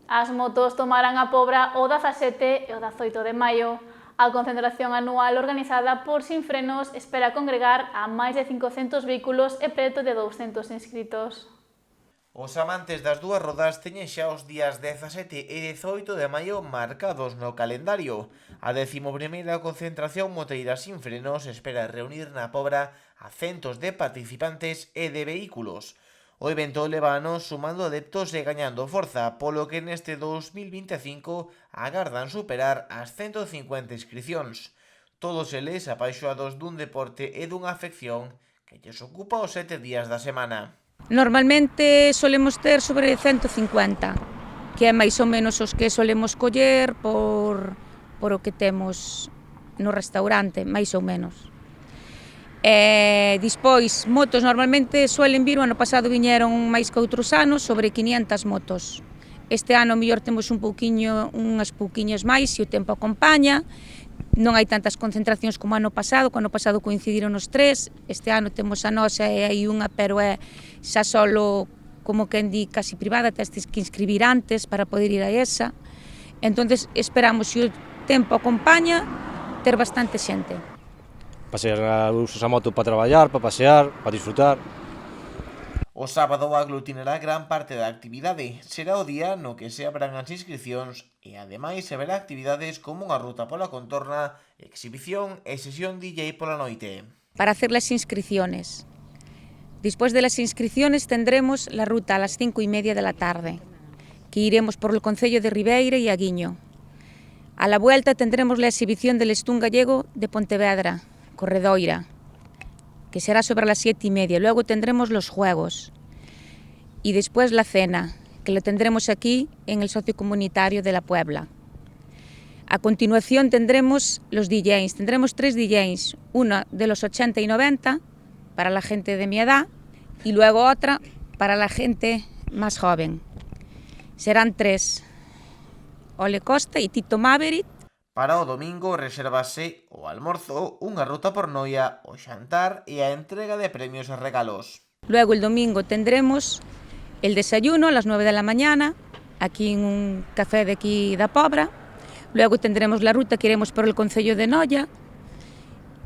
As motos tomarán a Pobra o 17 e o 18 de maio. A concentración anual organizada por Sinfrenos espera congregar a máis de 500 vehículos e preto de 200 inscritos. Os amantes das dúas rodas teñen xa os días 17 e 18 de maio marcados no calendario. A 11ª concentración moteira Sinfrenos espera reunir na Pobra a centos de participantes e de vehículos. O evento leva anos sumando adeptos e gañando forza, polo que neste 2025 agardan superar as 150 inscricións. Todos eles apaixoados dun deporte e dunha afección que lles ocupa os 7 días da semana. Normalmente solemos ter sobre 150, que é máis ou menos os que solemos coller por o que temos no restaurante, máis ou menos. Dispois, motos normalmente suelen vir, o ano pasado viñeron máis que outros anos, sobre 500 motos. Este ano mellor temos unhas pouquiñas máis, se o tempo acompaña. Non hai tantas concentracións como ano pasado, que ano pasado coincidiron os tres. Este ano temos a nosa e hai unha, pero é xa solo, como quen di, casi privada, testes que inscribir antes para poder ir a esa. Entonces esperamos, se o tempo acompaña, ter bastante xente. Pasear, usas a moto para traballar, para pasear, para disfrutar. O sábado aglutinará gran parte da actividade. Será o día no que se abran as inscricións e ademais se verá actividades como unha ruta pola contorna, exhibición e sesión DJ pola noite. Para hacer las inscripciones. Después de las inscripciones tendremos la ruta a las 5:30 de la tarde, que iremos por el concello de Ribeira y Aguiño. A la vuelta tendremos la exhibición del Estún Gallego de Pontevedra, Corredoira, que será sobre las 7:30. Luego tendremos los juegos y después la cena, que lo tendremos aquí en el socio comunitario de la Puebla. A continuación tendremos los DJs. Tendremos 3 DJs, una de los 80 y 90 para la gente de mi edad y luego otra para la gente más joven. Serán 3, Ole Costa y Tito Maverick. Para o domingo resérvase o almorzo, unha ruta por noia, o xantar e a entrega de premios e regalos. Luego el domingo tendremos el desayuno a las 9 de la mañana, aquí en un café de aquí da Pobra. Luego tendremos la ruta que iremos por el concello de Noia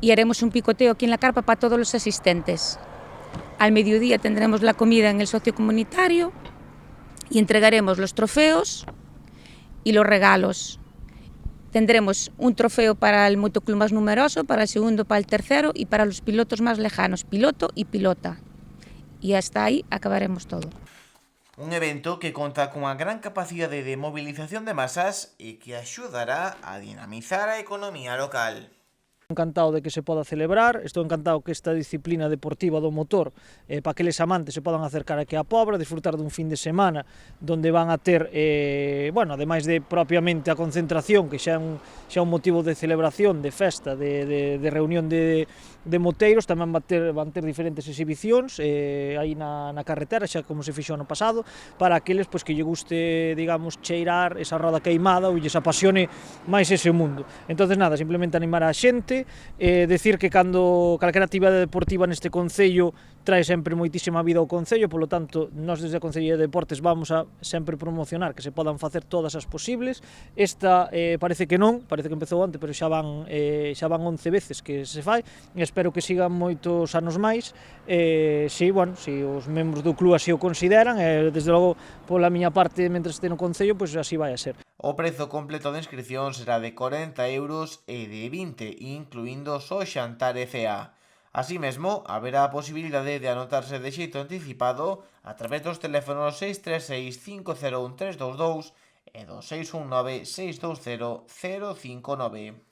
y haremos un picoteo aquí en la carpa para todos los asistentes. Al mediodía tendremos la comida en el socio comunitario y entregaremos los trofeos y los regalos. Tendremos un trofeo para el motoclub más numeroso, para el segundo, para el tercero y para los pilotos más lejanos, piloto y pilota. Y hasta aí acabaremos todo. Un evento que conta cunha gran capacidade de movilización de masas e que axudará a dinamizar a economía local. Encantado de que se poda celebrar, estou encantado que esta disciplina deportiva do motor para aqueles amantes se podan acercar aquí á Pobra, disfrutar dun fin de semana donde van a ter, bueno, ademais de propiamente a concentración, que xa é un motivo de celebración, de festa, de reunión de moteiros, tamén van ter diferentes exhibicións aí na carretera, xa como se fixo ano pasado, para aqueles pois, que lle guste, digamos, cheirar esa roda queimada ou lles apasione máis ese mundo. Entonces nada, simplemente animar a xente, decir que cando calquera actividade deportiva neste concello trae sempre moitísima vida ao concello, polo tanto, nós desde a Concellería de Deportes vamos a sempre promocionar que se podan facer todas as posibles. Esta parece que non, parece que empezou onte, pero xa van 11 veces que se fai, e espero que sigan moitos anos máis, si os membros do club así o consideran, e desde logo, pola miña parte, mentre este no concello, pois así vai a ser. O prezo completo de inscripción será de 40 euros e de 20, incluindo só xantar e cea. Así mesmo, haberá a posibilidade de anotarse de xeito anticipado a través dos teléfonos 636 501 322 e do 619 620 059.